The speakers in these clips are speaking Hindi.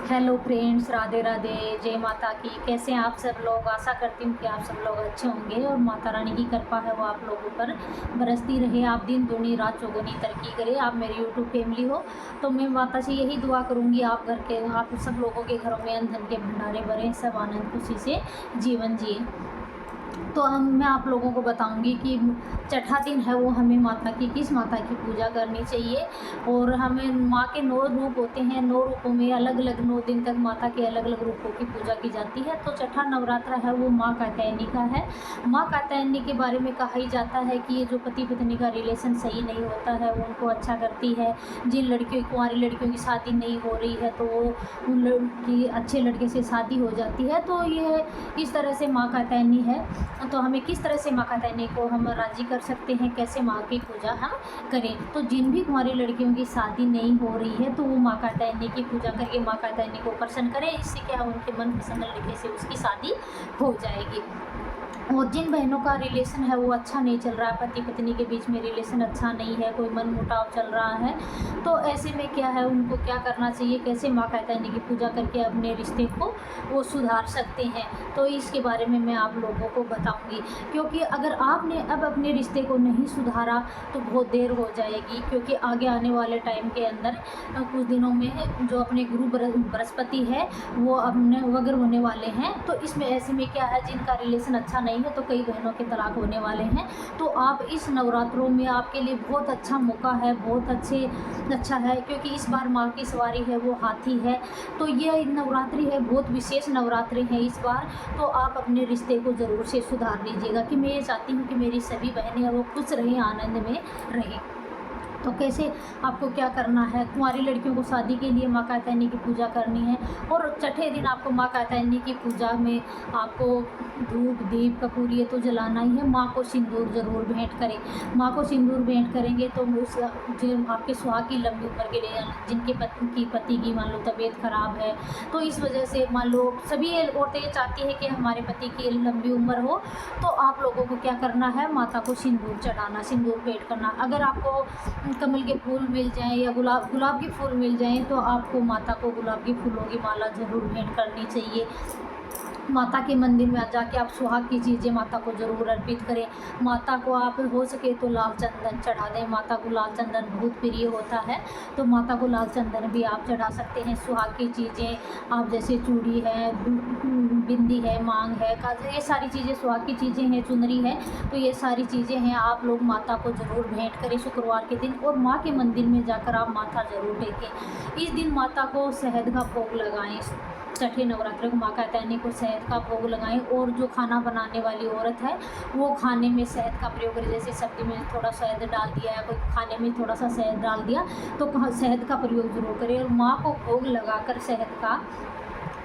हेलो फ्रेंड्स, राधे राधे, जय माता की। कैसे हैं आप सब लोग। आशा करती हूँ कि आप सब लोग अच्छे होंगे और माता रानी की कृपा है वो आप लोगों पर बरसती रहे। आप दिन दूनी रात चौगुनी तरक्की करें। आप मेरी यूट्यूब फैमिली हो तो मैं माता से यही दुआ करूँगी आप सब लोगों के घरों में अन्न धन के भंडारे भरें, सब आनंद खुशी से जीवन जिए। तो मैं आप लोगों को बताऊंगी कि छठा दिन है वो हमें किस माता की पूजा करनी चाहिए। और हमें माँ के 9 रूप होते हैं, 9 रूपों में अलग अलग 9 दिन तक माता के अलग अलग रूपों की पूजा की जाती है। तो छठा नवरात्र है वो माँ कात्यायनी का है। माँ कात्यायनी के बारे में कहा ही जाता है कि ये जो पति पत्नी का रिलेशन सही नहीं होता है वो उनको अच्छा करती है। जिन लड़कियों कुंवारी लड़कियों की शादी नहीं हो रही है तो वो उन लड़की अच्छे लड़के से शादी हो जाती है। तो ये इस तरह से माँ कात्यायनी है। तो हमें किस तरह से माँ कात्यायनी को हम राज़ी कर सकते हैं, कैसे माँ की पूजा हम करें। तो जिन भी कुंवारी लड़कियों की शादी नहीं हो रही है तो वो माँ कात्यायनी की पूजा करके माँ कात्यायनी को प्रसन्न करें। इससे क्या उनके मन पसंद लड़के से उसकी शादी हो जाएगी। और जिन बहनों का रिलेशन है वो अच्छा नहीं चल रहा है, पति पत्नी के बीच में रिलेशन अच्छा नहीं है, कोई मन मुटाव चल रहा है, तो ऐसे में क्या है उनको क्या करना चाहिए, कैसे माँ कात्यायनी की पूजा करके अपने रिश्ते को वो सुधार सकते हैं। तो इसके बारे में मैं आप लोगों को बताऊंगी। क्योंकि अगर आपने अब अपने रिश्ते को नहीं सुधारा तो बहुत देर हो जाएगी। क्योंकि आगे आने वाले टाइम के अंदर कुछ दिनों में जो अपने गुरु बृहस्पति है वो अपने वग्र होने वाले हैं। तो इसमें ऐसे में क्या है, जिनका रिलेशन अच्छा नहीं है तो कई बहनों के तलाक होने वाले हैं। तो आप इस नवरात्रों में आपके लिए बहुत अच्छा मौका है, बहुत अच्छा है। क्योंकि इस बार माँ की सवारी है वो हाथी है। तो ये नवरात्रि है, बहुत विशेष नवरात्रि है इस बार। तो आप अपने रिश्ते को ज़रूर से सुधार लीजिएगा। कि मैं ये चाहती हूँ कि मेरी सभी बहनें वो खुश रहें, आनंद में रहें। तो कैसे आपको क्या करना है, कुंवारी लड़कियों को शादी के लिए माँ कात्यायनी की पूजा करनी है। और छठे दिन आपको माँ कात्यायनी की पूजा में आपको धूप दीप कपूर ये तो जलाना ही है। माँ को सिंदूर ज़रूर भेंट करें। माँ को सिंदूर भेंट करेंगे तो जो आपके सुहाग की लंबी उम्र के लिए, जिनके पति की मान लो तबीयत ख़राब है तो इस वजह से मान लो सभी औरतें ये चाहती है कि हमारे पति की लंबी उम्र हो। तो आप लोगों को क्या करना है, माता को सिंदूर चढ़ाना, सिंदूर भेंट करना। अगर आपको कमल के फूल मिल जाएं या गुलाब के फूल मिल जाएं तो आपको माता को गुलाब के फूलों की माला ज़रूर भेंट करनी चाहिए। माता के मंदिर में जाके आप सुहाग की चीज़ें माता को ज़रूर अर्पित करें। माता को आप हो सके तो लाल चंदन चढ़ा दें। माता को लाल चंदन बहुत प्रिय होता है तो माता को लाल चंदन भी आप चढ़ा सकते हैं। सुहाग की चीज़ें आप जैसे चूड़ी है, बिंदी है, मांग है, काजल, ये सारी चीज़ें सुहाग की चीज़ें हैं, चुनरी है, तो ये सारी चीज़ें हैं। आप लोग माता को ज़रूर भेंट करें शुक्रवार के दिन। और माँ के मंदिर में जाकर आप माथा ज़रूर टेकें। इस दिन माता को शहद का भोग लगाएं। छठे नवरात्र को माँ कात्यायनी को शहद का भोग लगाएं। और जो खाना बनाने वाली औरत है वो खाने में शहद का प्रयोग करे। जैसे सब्जी में थोड़ा शहद डाल दिया या कोई खाने में थोड़ा सा शहद डाल दिया तो शहद का प्रयोग ज़रूर करें। और माँ को भोग लगाकर शहद का,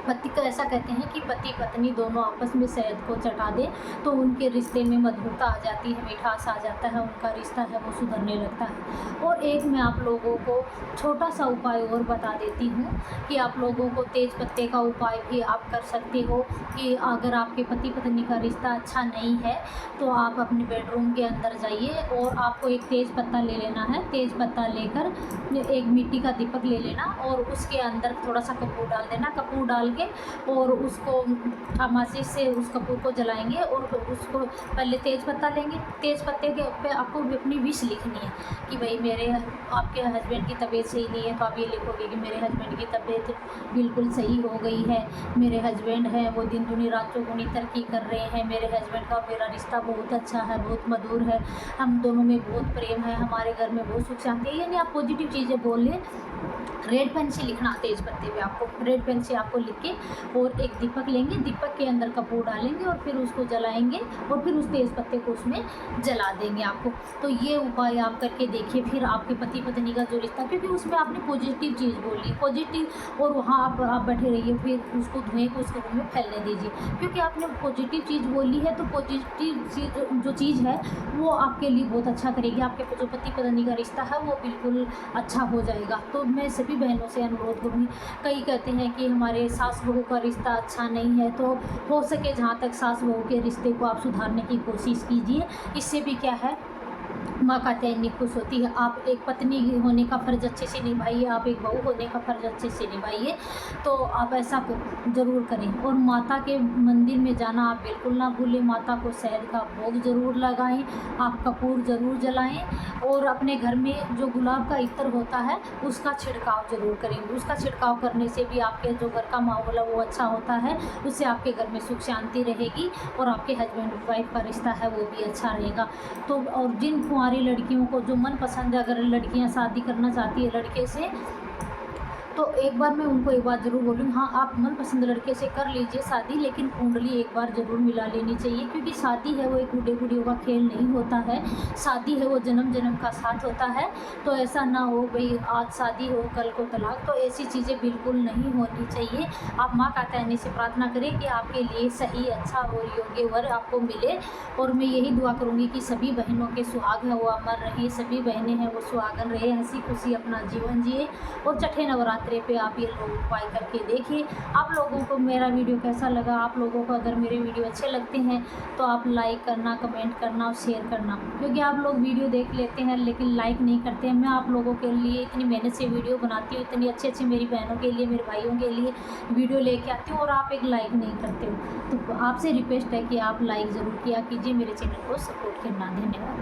पति को ऐसा कहते हैं कि पति पत्नी दोनों आपस में शहद को चटा दें तो उनके रिश्ते में मधुरता आ जाती है, मिठास आ जाता है, उनका रिश्ता है वो सुधरने लगता है। और एक मैं आप लोगों को छोटा सा उपाय और बता देती हूँ कि आप लोगों को तेज पत्ते का उपाय भी आप कर सकते हो। कि अगर आपके पति पत्नी का रिश्ता अच्छा नहीं है तो आप अपने बेडरूम के अंदर जाइए और आपको एक तेज़ पत्ता ले लेना है। तेज़ पत्ता लेकर एक मिट्टी का दीपक ले लेना और उसके अंदर थोड़ा सा कपूर डाल देना। कपूर डाल के और उसको माचिस से उस कपूर को जलाएंगे और उसको पहले तेज़ पत्ता लेंगे। तेज़ पत्ते के ऊपर आपको अपनी विश लिखनी है कि भाई आपके हस्बैंड की तबीयत सही नहीं है तो आप ये लिखोगे कि मेरे हस्बैंड की तबीयत बिल्कुल सही हो गई है, मेरे हस्बैंड हैं वो दिन दूनी रात चौगुनी तरक्की कर रहे हैं, मेरे हस्बैंड का मेरा रिश्ता बहुत अच्छा है, बहुत मधुर है, हम दोनों में बहुत प्रेम है, हमारे घर में बहुत सुख शांति है। यानी आप पॉजिटिव चीज़ें बोल लें। रेड पेन से लिखना तेज पत्ते पे, आपको रेड पेन से आपको लिख के और एक दीपक लेंगे, दीपक के अंदर कपूर डालेंगे और फिर उसको जलाएंगे और फिर उस तेज पत्ते को उसमें जला देंगे आपको। तो ये उपाय आप करके देखिए। फिर आपके पति पत्नी का जो रिश्ता, क्योंकि उसमें आपने पॉजिटिव चीज़ बोली, पॉजिटिव, और वहाँ आप बैठे रहिए, फिर उसको धुएँ को उसके रूम में फैलने दीजिए। क्योंकि आपने पॉजिटिव चीज़ बोली है तो पॉजिटिव चीज़ जो चीज़ है वो आपके लिए बहुत अच्छा करेगी। आपके जो पति पत्नी का रिश्ता है वो बिल्कुल अच्छा हो जाएगा। तो मैं सभी बहनों से अनुरोध करूँगी, कई कहते हैं कि हमारे सास बहू का रिश्ता अच्छा नहीं है, तो हो सके जहाँ तक सास बहू के रिश्ते को आप सुधारने की कोशिश कीजिए। इससे भी क्या है, माँ कहते हैं इतनी खुश होती है। आप एक पत्नी होने का फ़र्ज़ अच्छे से निभाइए, आप एक बहू होने का फ़र्ज़ अच्छे से निभाइए। तो आप ऐसा ज़रूर करें। और माता के मंदिर में जाना आप बिल्कुल ना भूलें। माता को शहद का भोग ज़रूर लगाएं, आप कपूर ज़रूर जलाएं और अपने घर में जो गुलाब का इत्र होता है उसका छिड़काव ज़रूर करें। उसका छिड़काव करने से भी आपके जो घर का माहौल है वो अच्छा होता है, उससे आपके घर में सुख शांति रहेगी और आपके हस्बैंड वाइफ का रिश्ता है वो भी अच्छा रहेगा। तो और जिन कुंवारी लड़कियों को जो मनपसंद है, अगर लड़कियां शादी करना चाहती है लड़के से, तो एक बार मैं उनको एक बात ज़रूर बोलूँगी, हाँ आप मनपसंद लड़के से कर लीजिए शादी, लेकिन कुंडली एक बार ज़रूर मिला लेनी चाहिए, क्योंकि शादी है वो एक बूढ़े बूढ़ियों का खेल नहीं होता है। शादी है वो जन्म जन्म का साथ होता है। तो ऐसा ना हो भाई आज शादी हो कल को तलाक, तो ऐसी चीज़ें बिल्कुल नहीं होनी चाहिए। आप माँ कात्यायनी से प्रार्थना करें कि आपके लिए सही अच्छा और योग्य वर आपको मिले। और मैं यही दुआ करूँगी कि सभी बहनों के सुहाग हैं वो अमर रहें, सभी बहनें हैं वो सुहागन रहे, हंसी खुशी अपना जीवन जिए। और छठे नवरात्रि पे आप ये लोग उपाय करके देखिए। आप लोगों को मेरा वीडियो कैसा लगा? आप लोगों को अगर मेरे वीडियो अच्छे लगते हैं तो आप लाइक करना, कमेंट करना और शेयर करना, क्योंकि आप लोग वीडियो देख लेते हैं लेकिन लाइक नहीं करते हैं। मैं आप लोगों के लिए इतनी मेहनत से वीडियो बनाती हूँ, इतनी अच्छी अच्छी मेरी बहनों के लिए, मेरे भाइयों के लिए वीडियो लेके आती हूँ और आप एक लाइक नहीं करते हो। तो आपसे रिक्वेस्ट है कि आप लाइक ज़रूर किया कीजिए, मेरे चैनल को सपोर्ट करना। धन्यवाद।